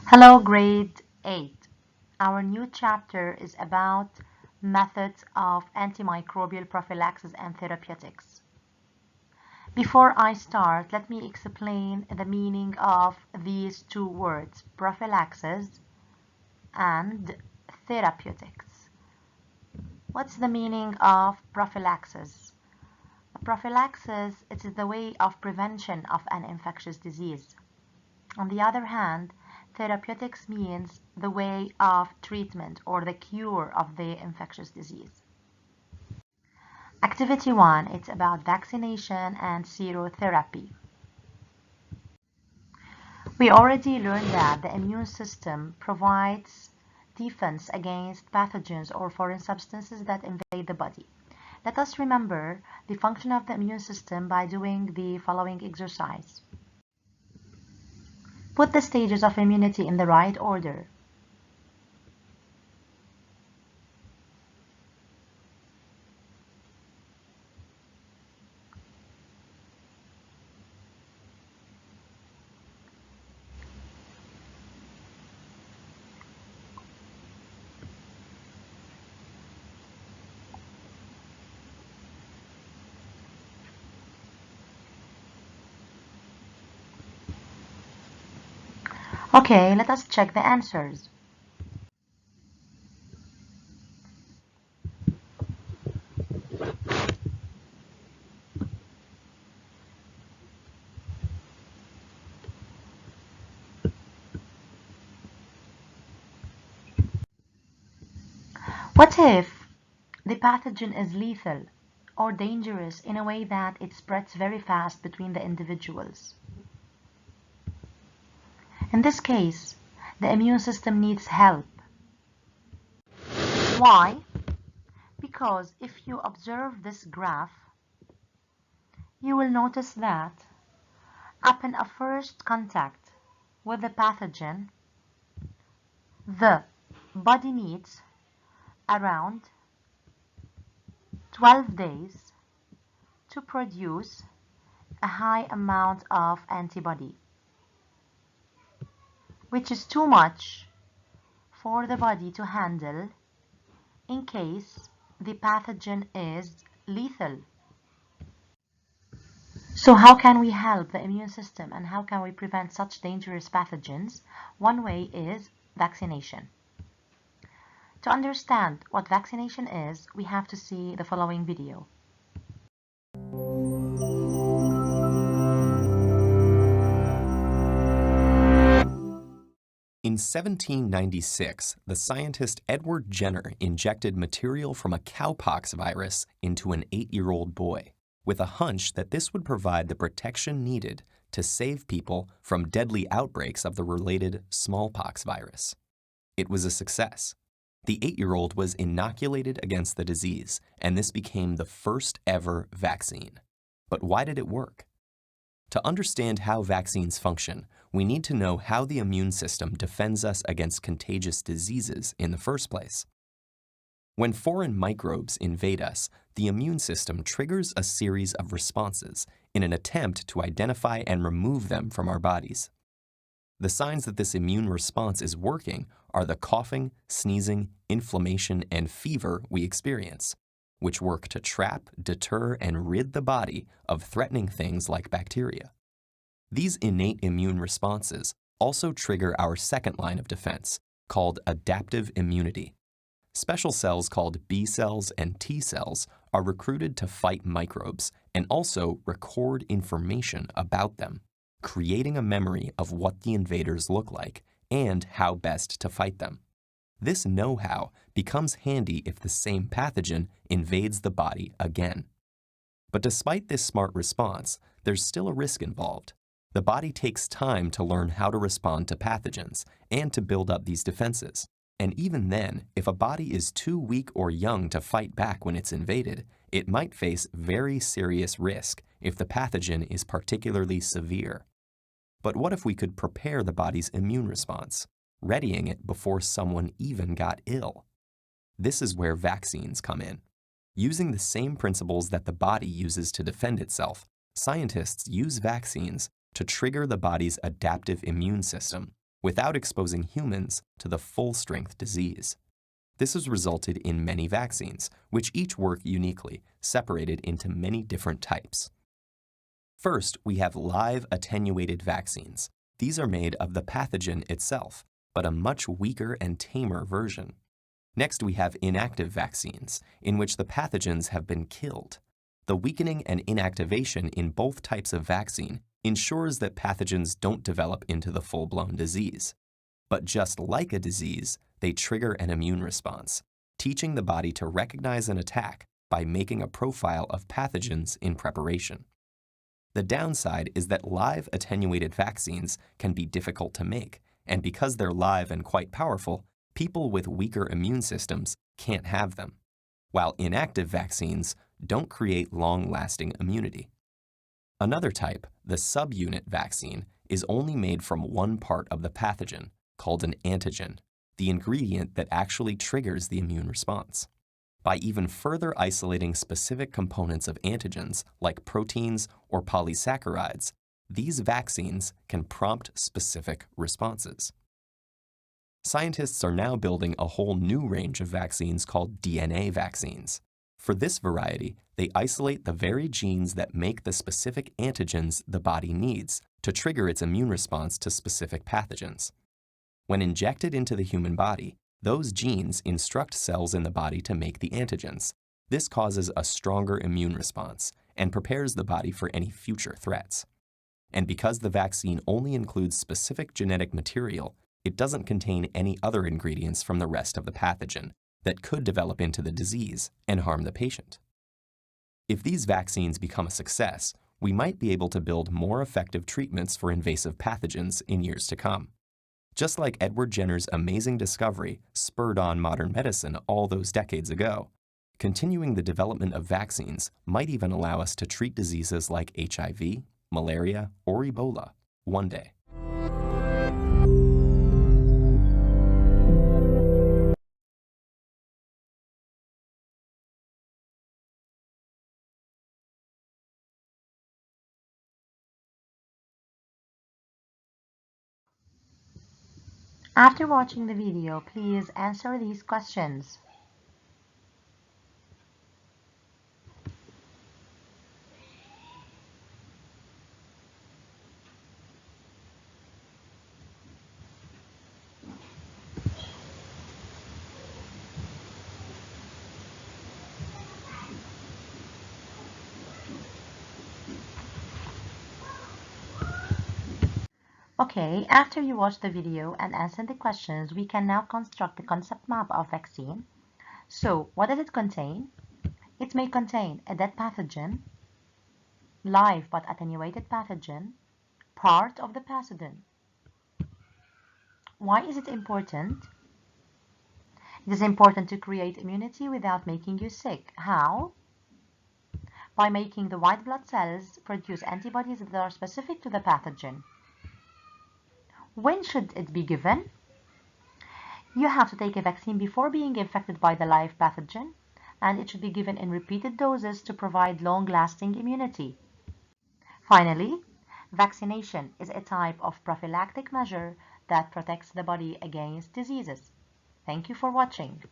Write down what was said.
Hello, grade 8. Our new chapter is about methods of antimicrobial prophylaxis and therapeutics. Before I start, let me explain the meaning of these two words, prophylaxis and therapeutics. What's the meaning of prophylaxis? Prophylaxis is the way of prevention of an infectious disease. On the other hand, therapeutics means the way of treatment or the cure of the infectious disease. Activity 1, it's about vaccination and serotherapy. We already learned that the immune system provides defense against pathogens or foreign substances that invade the body. Let us remember the function of the immune system by doing the following exercise. Put the stages of immunity in the right order. Okay, let us check the answers. What if the pathogen is lethal or dangerous in a way that it spreads very fast between the individuals? In this case, the immune system needs help. Why? Because if you observe this graph, you will notice that upon a first contact with the pathogen, the body needs around 12 days to produce a high amount of antibody, which is too much for the body to handle in case the pathogen is lethal. So how can we help the immune system and how can we prevent such dangerous pathogens? One way is vaccination. To understand what vaccination is, we have to see the following video. In 1796, the scientist Edward Jenner injected material from a cowpox virus into an 8-year-old boy, with a hunch that this would provide the protection needed to save people from deadly outbreaks of the related smallpox virus. It was a success. The 8-year-old was inoculated against the disease, and this became the first ever vaccine. But why did it work? To understand how vaccines function, we need to know how the immune system defends us against contagious diseases in the first place. When foreign microbes invade us, the immune system triggers a series of responses in an attempt to identify and remove them from our bodies. The signs that this immune response is working are the coughing, sneezing, inflammation, and fever we experience, which work to trap, deter, and rid the body of threatening things like bacteria. These innate immune responses also trigger our second line of defense, called adaptive immunity. Special cells called B cells and T cells are recruited to fight microbes and also record information about them, creating a memory of what the invaders look like and how best to fight them. This know-how becomes handy if the same pathogen invades the body again. But despite this smart response, there's still a risk involved. The body takes time to learn how to respond to pathogens and to build up these defenses. And even then, if a body is too weak or young to fight back when it's invaded, it might face very serious risk if the pathogen is particularly severe. But what if we could prepare the body's immune response, readying it before someone even got ill? This is where vaccines come in. Using the same principles that the body uses to defend itself, scientists use vaccines to trigger the body's adaptive immune system without exposing humans to the full-strength disease. This has resulted in many vaccines, which each work uniquely, separated into many different types. First, we have live attenuated vaccines. These are made of the pathogen itself, but a much weaker and tamer version. Next, we have inactive vaccines, in which the pathogens have been killed. The weakening and inactivation in both types of vaccine ensures that pathogens don't develop into the full-blown disease. But just like a disease, they trigger an immune response, teaching the body to recognize an attack by making a profile of pathogens in preparation. The downside is that live attenuated vaccines can be difficult to make, and because they're live and quite powerful, people with weaker immune systems can't have them, while inactive vaccines don't create long-lasting immunity. Another type, the subunit vaccine, is only made from one part of the pathogen, called an antigen, the ingredient that actually triggers the immune response. By even further isolating specific components of antigens, like proteins or polysaccharides, these vaccines can prompt specific responses. Scientists are now building a whole new range of vaccines called DNA vaccines. For this variety, they isolate the very genes that make the specific antigens the body needs to trigger its immune response to specific pathogens. When injected into the human body, those genes instruct cells in the body to make the antigens. This causes a stronger immune response and prepares the body for any future threats. And because the vaccine only includes specific genetic material, it doesn't contain any other ingredients from the rest of the pathogen that could develop into the disease and harm the patient. If these vaccines become a success, we might be able to build more effective treatments for invasive pathogens in years to come. Just like Edward Jenner's amazing discovery spurred on modern medicine all those decades ago, continuing the development of vaccines might even allow us to treat diseases like HIV, malaria, or Ebola one day. After watching the video, please answer these questions. Okay, after you watch the video and answer the questions, we can now construct the concept map of vaccine. So, what does it contain? It may contain a dead pathogen, live but attenuated pathogen, part of the pathogen. Why is it important? It is important to create immunity without making you sick. How? By making the white blood cells produce antibodies that are specific to the pathogen. When should it be given? You have to take a vaccine before being infected by the live pathogen, and it should be given in repeated doses to provide long-lasting immunity. Finally, vaccination is a type of prophylactic measure that protects the body against diseases. Thank you for watching.